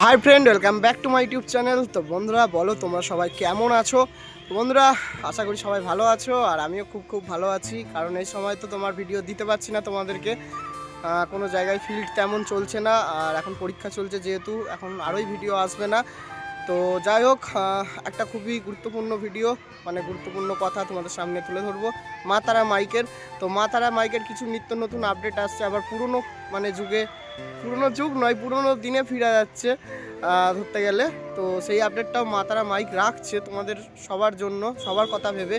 Hi friend, welcome back to my YouTube channel. তো বন্ধুরা বলো, তোমরা সবাই কেমন আছো? তো বন্ধুরা, আশা করি সবাই ভালো আছো, আর আমিও খুব ভালো আছি। কারণ এই সময় তো তোমার ভিডিও দিতে পারছি না তোমাদেরকে, কোনো জায়গায় ফিল্ড তেমন চলছে না, আর এখন পরীক্ষা চলছে যেহেতু এখন আরোই ভিডিও আসবে না। তো যাই হোক, একটা খুবই গুরুত্বপূর্ণ ভিডিও, মানে গুরুত্বপূর্ণ কথা তোমাদের সামনে তুলে ধরবো মা তারা মাইকের। তো মা তারা মাইকের কিছু নিত্য নতুন আপডেট আসছে, আবার পুরনো মানে পুরনো যুগ নয়, পুরনো দিনে ফিরে যাচ্ছে ধরতে গেলে। তো সেই আপডেটটাও মা তারা মাইক রাখছে তোমাদের সবার জন্য, সবার কথা ভেবে।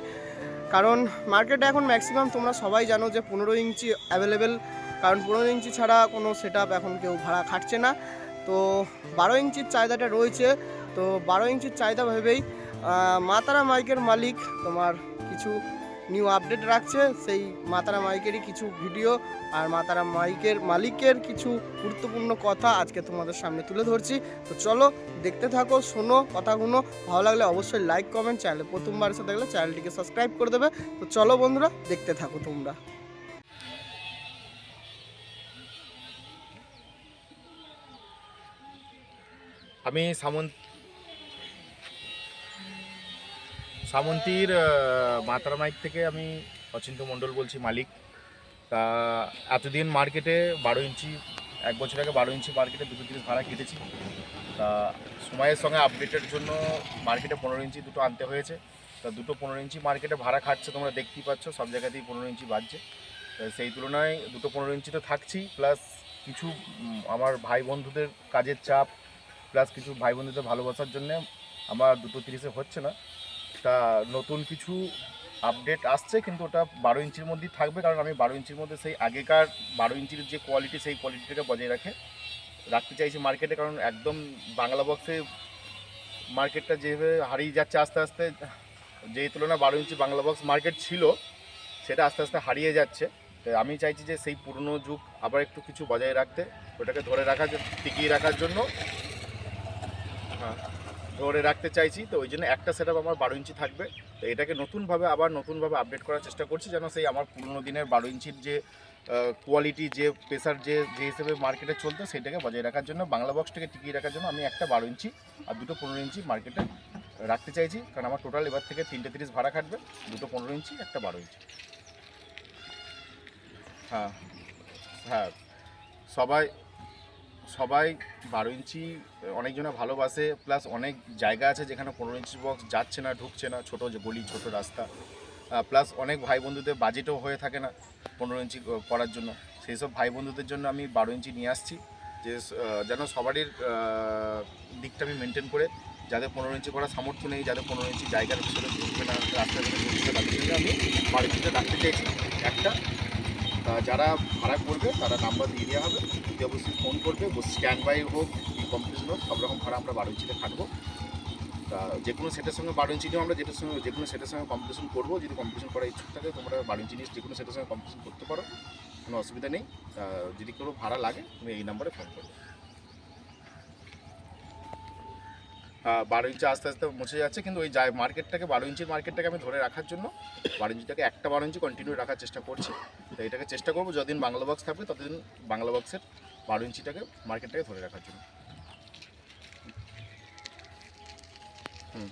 কারণ মার্কেটে এখন ম্যাক্সিমাম তোমরা সবাই জানো যে 15 ইঞ্চি অ্যাভেলেবেল, কারণ 15 ইঞ্চি ছাড়া কোনো সেট এখন কেউ ভাড়া খাটছে না। তো 12 ইঞ্চির চাহিদাটা রয়েছে। তো 12 ইঞ্চির চাহিদা ভেবেই মা তারা মাইকের মালিক তোমার কিছু নিউ আপডেট রাখছে। সেই মা তারা মাইকেরই কিছু ভিডিও আর মা তারা মাইকের মালিকের কিছু গুরুত্বপূর্ণ কথা আজকে তোমাদের সামনে তুলে ধরছি। তো চলো দেখতে থাকো, শোনো কথাগুলো। ভালো লাগলে অবশ্যই লাইক কমেন্ট, চ্যানেলে প্রথমবার এসে দেখলে চ্যানেলটিকে সাবস্ক্রাইব করে দেবে। তো চলো বন্ধুরা, দেখতে থাকো তোমরা। আমি সামন্তীর মাতারা মাইক থেকে আমি অচিন্ত মণ্ডল বলছি, মালিক। তা এতদিন মার্কেটে 12 ইঞ্চি, 1 বছর আগে 12 ইঞ্চি মার্কেটে 230 ভাড়া কেটেছি। তা সময়ের সঙ্গে আপডেটের জন্য মার্কেটে 15 ইঞ্চি দুটো আনতে হয়েছে। তা দুটো 15 ইঞ্চি মার্কেটে ভাড়া খাটছে, তোমরা দেখতেই পাচ্ছ, সব জায়গাতেই 15 ইঞ্চি বাজছে। সেই তুলনায় দুটো 15 ইঞ্চি তো থাকছি, প্লাস কিছু আমার ভাই বন্ধুদের কাজের চাপ, প্লাস কিছু ভাই বন্ধুদের ভালোবাসার জন্যে আমার 230-এ হচ্ছে না। তা নতুন কিছু আপডেট আসছে, কিন্তু ওটা 12 ইঞ্চির মধ্যেই থাকবে। কারণ আমি 12 ইঞ্চির মধ্যে সেই আগেকার 12 ইঞ্চির যে কোয়ালিটি, সেই কোয়ালিটিটাকে বজায় রাখতে চাইছি মার্কেটে। কারণ একদম বাংলা বক্সে মার্কেটটা যেভাবে হারিয়ে যাচ্ছে আস্তে আস্তে, যেই তুলনায় 12 ইঞ্চি বাংলা বক্স মার্কেট ছিল, সেটা আস্তে আস্তে হারিয়ে যাচ্ছে। তো আমি চাইছি যে সেই পুরনো যুগ আবার একটু কিছু বজায় রাখতে, ওটাকে ধরে রাখার, টিকিয়ে রাখার জন্য, হ্যাঁ, ধরে রাখতে চাইছি। তো ওই জন্য একটা সেট আপ আমার 12 ইঞ্চি থাকবে। তো এটাকে নতুনভাবে আপডেট করার চেষ্টা করছি, যেন সেই আমার পুরনো দিনের 12 ইঞ্চির যে কোয়ালিটি, যে প্রেসার, যে হিসেবে মার্কেটে চলতো, সেটাকে বজায় রাখার জন্য, বাংলা বক্সটাকে টিকিয়ে রাখার জন্য আমি একটা 12 ইঞ্চি আর দুটো 15 ইঞ্চি মার্কেটে রাখতে চাইছি। কারণ আমার টোটাল এবার থেকে 3টে 30 ভাড়া খাটবে, দুটো 15 ইঞ্চি, একটা 12 ইঞ্চি। হ্যাঁ, হ্যাঁ, সবাই সবাই 12 ইঞ্চি অনেকজনে ভালোবাসে, প্লাস অনেক জায়গা আছে যেখানে 15 ইঞ্চি বক্স যাচ্ছে না, ঢুকছে না, ছোটো যে গলি, ছোটো রাস্তা, প্লাস অনেক ভাই বন্ধুদের বাজেটও হয়ে থাকে না 15 ইঞ্চি করার জন্য। সেই সব ভাই বন্ধুদের জন্য আমি 12 ইঞ্চি নিয়ে আসছি, যে যেন সবারই দিকটা আমি মেনটেন করে, যাদের 15 ইঞ্চি করার সামর্থ্য নেই, যাদের 15 ইঞ্চি জায়গার ভিতরে ঢুকবে না, রাস্তার ভিতরে ঢুকবে, তাদের জন্য আমি 12 ইঞ্চিটা রাখতে চাইছি একটা। যারা ভাড়া করবে তারা নাম্বার দিয়ে দেওয়া হবে, যদি অবশ্যই ফোন করবে, স্ট্যান্ড বাই হোক, কম্পিটিশন হোক, সব রকম ভাড়া আমরা 12 ইঞ্চিতে খাটবো। তা যে কোনো সেটের সঙ্গে 12 ইঞ্চি নিয়েও আমরা যে কোনো সেটের সঙ্গে কম্পিটিশন করবো। যদি কম্পিটিশন করার ইচ্ছুক থাকে, তোমরা 12 ইঞ্চি নিয়ে যে কোনো সেটের সঙ্গে কম্পিটিশন করতে পারো, কোনো অসুবিধা নেই। যদি কোনো ভাড়া লাগে, তুমি এই নাম্বারে ফোন করবে। 12 ইঞ্চি আস্তে আস্তে মুছে যাচ্ছে, কিন্তু ওই মার্কেটটাকে, 12 ইঞ্চির মার্কেটটাকে আমি ধরে রাখার জন্য 12 ইঞ্চিটাকে একটা 12 ইঞ্চি কন্টিনিউ রাখার চেষ্টা করছি। তো এটাকে চেষ্টা করবো, যতদিন বাংলা বক্স থাকবে ততদিন বাংলা বক্সের 12 ইঞ্চিটাকে, মার্কেটটাকে ধরে রাখার জন্য। হুম,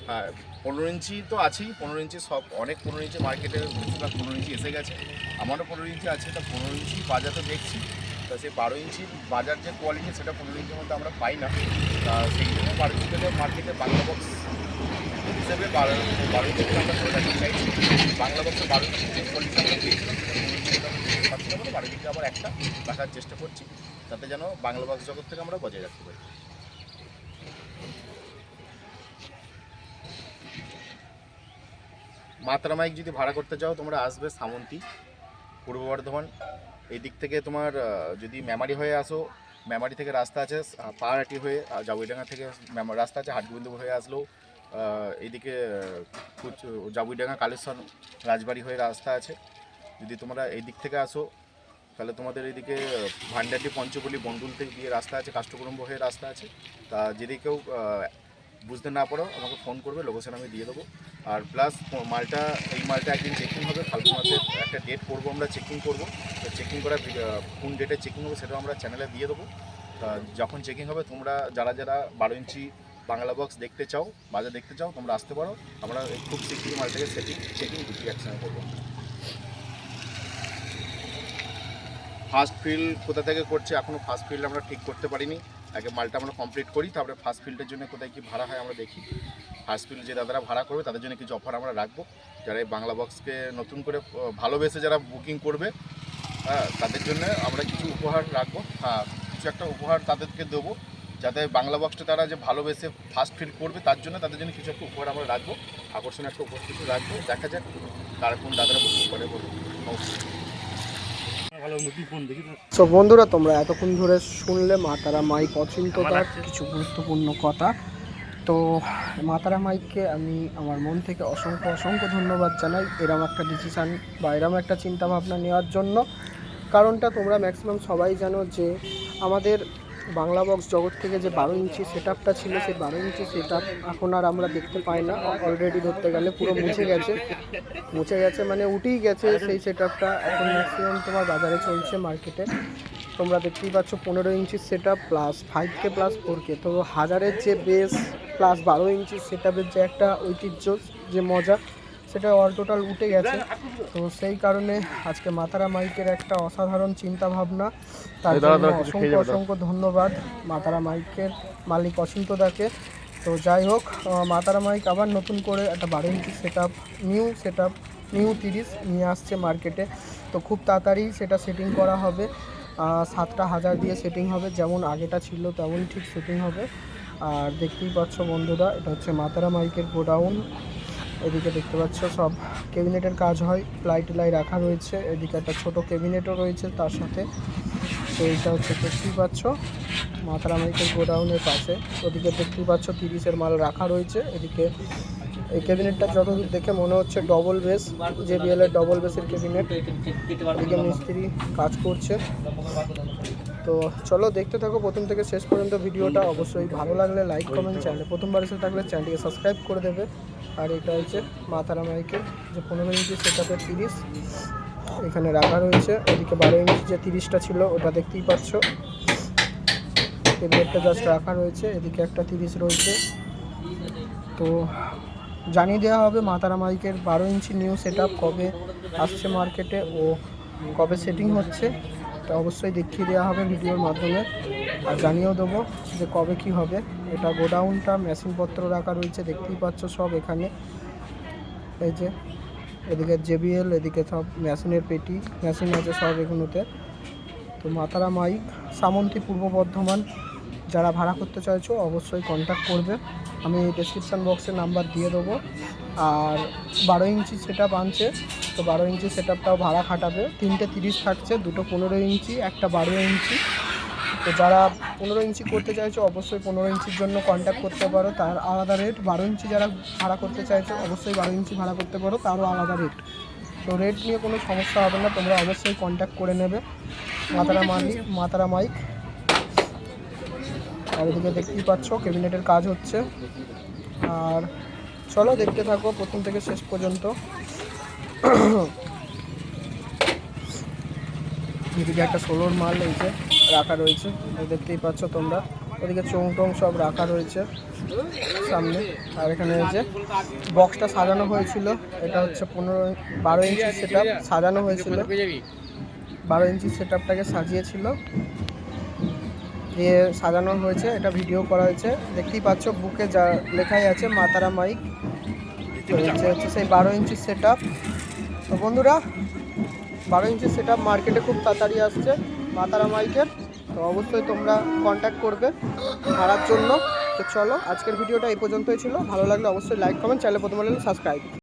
হ্যাঁ, 15 ইঞ্চি তো আছেই। 15 ইঞ্চি সব, অনেক 15 ইঞ্চি মার্কেটে বেশিরভাগ 15 ইঞ্চি এসে গেছে। আমারও 15 ইঞ্চি আছে। তা 15 ইঞ্চি বাজার তো দেখছি, তা সেই 12 ইঞ্চির বাজার যে কোয়ালিটি, সেটা 15 ইঞ্চির মধ্যে আমরা পাই না। তা সেই জন্য 12 ইঞ্চিটাকে মার্কেটে বাংলা বক্স হিসেবে 12 ইঞ্চিকে আমরা ধরে রাখতে চাইছি। বাংলা বক্সে 12 ইঞ্চি যে কোয়ালিটি আমরা পেয়েছিলাম, সেটা 15 ইঞ্চি পাচ্ছি না বলে 12 ইঞ্চি আবার একটা রাখার চেষ্টা করছি, যাতে যেন বাংলা বক্স জগৎ থেকে আমরা বজায় রাখতে পারি। মাত্রা মাইক যদি ভাড়া করতে চাও, তোমরা আসবে সামন্তী, পূর্ব বর্ধমান। এই দিক থেকে তোমার যদি মেমারি হয়ে আসো, মেমারি থেকে রাস্তা আছে, পাহাড়াটি হয়ে জাবুইডাঙ্গা থেকে রাস্তা আছে, হাটগোবিন্দপুর হয়ে আসলেও এইদিকে জাবুইডাঙ্গা, কালেশ্বর, রাজবাড়ি হয়ে রাস্তা আছে। যদি তোমরা এই দিক থেকে আসো, তাহলে তোমাদের এইদিকে ভান্ডারটি, পঞ্চপল্লী, বন্ডুল থেকে গিয়ে রাস্তা আছে, কাষ্টকুটুম্ব হয়ে রাস্তা আছে। তা যদি কেউ বুঝতে না পারো, আমাকে ফোন করবে, লোকেশন আমি দিয়ে দেবো। আর প্লাস এই মালটা একদিন চেকিং হবে, ফাল্গুন মাসে একটা ডেট করবো, আমরা চেকিং করবো। তো চেকিং করা কোন ডেটে চেকিং হবে সেটাও আমরা চ্যানেলে দিয়ে দেবো। যখন চেকিং হবে তোমরা যারা 12 ইঞ্চি বাংলা বক্স দেখতে চাও, বাজার দেখতে চাও, তোমরা আসতে পারো। আমরা খুব শীঘ্রই মালটাকে চেকিং দুটি একসঙ্গে করবো। ফার্স্ট ফিল কোথা থেকে করছে এখনও ফার্স্ট ফিল্ড আমরা ঠিক করতে পারিনি। আগে মালটা আমরা কমপ্লিট করি, তারপরে ফার্স্ট ফিল্ডের জন্য কোথায় কী ভাড়া হয় আমরা দেখি। ফার্স্ট ফিল্ড যে দাদারা ভাড়া করবে তাদের জন্য কিছু অফার আমরা রাখবো। যারা এই বাংলা বক্সকে নতুন করে ভালোবেসে যারা বুকিং করবে, তাদের জন্য আমরা কিছু উপহার রাখবো। কিছু একটা উপহার তাদেরকে দেবো, যাতে বাংলা বক্সটা তারা যে ভালোবেসে ফার্স্ট ফিল করবে তাদের জন্য কিছু একটা উপহার আমরা রাখবো, আকর্ষণীয় একটা উপহার কিছু রাখবো। দেখা যাক কারা কোন দাদারা বুকিং করে বলবো। সো বন্ধুরা, তোমরা এতক্ষণ ধরে শুনলে মা তারা মাইক অচিন্ততার কিছু গুরুত্বপূর্ণ কথা। তো মা তারা মাইককে আমি আমার মন থেকে অসংখ্য ধন্যবাদ জানাই এরম একটা ডিসিশান বা এরম একটা চিন্তাভাবনা নেওয়ার জন্য। কারণটা তোমরা ম্যাক্সিমাম সবাই জানো যে আমাদের বাংলা বক্স জগৎ থেকে যে 12 ইঞ্চি সেট আপটা ছিল, সেই 12 ইঞ্চি সেট আপ এখন আর আমরা দেখতে পাই না। অলরেডি ধরতে গেলে পুরো মুছে গেছে, মানে উঠেই গেছে সেই সেট আপটা। এখন ম্যাক্সিমাম তোমার বাজারে চলছে মার্কেটে, তোমরা দেখতেই পাচ্ছ 15 ইঞ্চির set up plus 5K plus 4K। তো 1000-এর যে বেস প্লাস 12 ইঞ্চির সেট আপের যে একটা ঐতিহ্য, যে মজা, সেটা অল টোটাল উঠে গেছে। তো সেই কারণে আজকে মা তারা মাইকের একটা অসাধারণ চিন্তা ভাবনা, তার জন্য অসংখ্য ধন্যবাদ মা তারা মাইকের মালিক অচিন্তদাকে। তো যাই হোক, মা তারা মাইক আবার নতুন করে একটা 12 ইঞ্চি সেট আপ নিউ 30 নিয়ে আসছে মার্কেটে। তো খুব তাড়াতাড়ি সেটা সেটিং করা হবে। 7টা হাজার দিয়ে সেটিং হবে, যেমন আগেটা ছিল তেমনই ঠিক সেটিং হবে। আর দেখতেই পাচ্ছ বন্ধুরা, এটা হচ্ছে মা তারা মাইকের গোডাউন। এদিকে দেখতে পাচ্ছ সব ক্যাবিনেটের কাজ হয়, প্লাই রাখা রয়েছে। এদিকে একটা ছোট ক্যাবিনেটও রয়েছে তার সাথে। তো এইটা হচ্ছে দেখতেই পাচ্ছ মা তারা মাইকের গোডাউনের পাশে। ওদিকে দেখতেই পাচ্ছ 30-এর মাল রাখা রয়েছে। এদিকে এই ক্যাবিনেটটা যতদূর দেখে মনে হচ্ছে ডবল বেস, JBL এর ডবল বেসের ক্যাবিনেট। এদিকে মিস্ত্রি কাজ করছে। তো চলো দেখতে থাকো প্রথম থেকে শেষ পর্যন্ত ভিডিওটা। অবশ্যই ভালো লাগলে লাইক কমেন্ট, চ্যানেলে প্রথমবার এসে থাকলে চ্যানেলটিকে সাবস্ক্রাইব করে দেবে। আর এটা হচ্ছে মা তারা মাইকের যে 15 ইঞ্চি সেট আপের 30 এখানে রাখা রয়েছে। ওদিকে 12 ইঞ্চি যে 30টা ছিল ওটা দেখতেই পাচ্ছ, ক্যাবিনেটটা জাস্ট রাখা রয়েছে। এদিকে একটা 30 রয়েছে। তো জানিয়ে দেওয়া হবে মা তারা মাইকের 12 ইঞ্চি নিউ সেট আপ কবে আসছে মার্কেটে ও কবে সেটিং হচ্ছে। তো অবশ্যই দেখিয়ে দেওয়া হবে ভিডিওর মাধ্যমে, আর জানিয়েও দেবো যে কবে কি হবে। এটা গোডাউনটা মেশিনপত্র রাখা রয়েছে, দেখতেই পাচ্ছ সব এখানে। এই যে এদিকে JBL, এদিকে সব মেশিনের পেটি মেশিন আছে সব এগুলোতে। তো মা তারা মাইক, সামন্তী, পূর্ব বর্ধমান। যারা ভাড়া করতে চাইছো অবশ্যই কন্ট্যাক্ট করবে, আমি ডেসক্রিপশান বক্সে নাম্বার দিয়ে দেবো। আর 12 ইঞ্চি সেট আপ আনছে, তো 12 ইঞ্চি সেট আপটাও ভাড়া খাটাবে। 3টে 30 থাকছে, 2টো 15 ইঞ্চি, একটা 12 ইঞ্চি। তো যারা 15 ইঞ্চি করতে চাইছো অবশ্যই 15 ইঞ্চির জন্য কন্ট্যাক্ট করতে পারো, তার আলাদা রেট। 12 ইঞ্চি যারা ভাড়া করতে চাইছো অবশ্যই 12 ইঞ্চি ভাড়া করতে পারো, তারও আলাদা রেট। তো রেট নিয়ে কোনো সমস্যা হবে না, তোমরা অবশ্যই কন্ট্যাক্ট করে নেবে। মা তারা মাইক। আর এদিকে দেখতেই পাচ্ছ ক্যাবিনেটের কাজ হচ্ছে। আর চলো দেখতে থাকো প্রথম থেকে শেষ পর্যন্ত। এদিকে একটা 16-র মাল এই যে রাখা রয়েছে, দেখতেই পাচ্ছ তোমরা। ওদিকে চোং সব রাখা রয়েছে সামনে। আর এখানে এই যে বক্সটা সাজানো হয়েছিল, এটা হচ্ছে 12 ইঞ্চি সেট আপ সাজানো হয়েছিল। 12 ইঞ্চি সেট আপটাকে সাজিয়েছিল, দিয়ে সাজানো হয়েছে, এটা ভিডিও করা হয়েছে। দেখতেই পাচ্ছ বুকে যা লেখাই আছে মা তারা মাইক। হচ্ছে সেই 12 ইঞ্চি সেট আপ। তো বন্ধুরা, 12 ইঞ্চি সেট আপ মার্কেটে খুব তাড়াতাড়ি আসছে মা তারা মাইকের। তো অবশ্যই তোমরা কন্ট্যাক্ট করবে ভাড়ার জন্য। তো চলো আজকের ভিডিওটা এই পর্যন্তই ছিল। ভালো লাগলে অবশ্যই লাইক কমেন্ট, চ্যানেলে প্রথম হলে সাবস্ক্রাইব।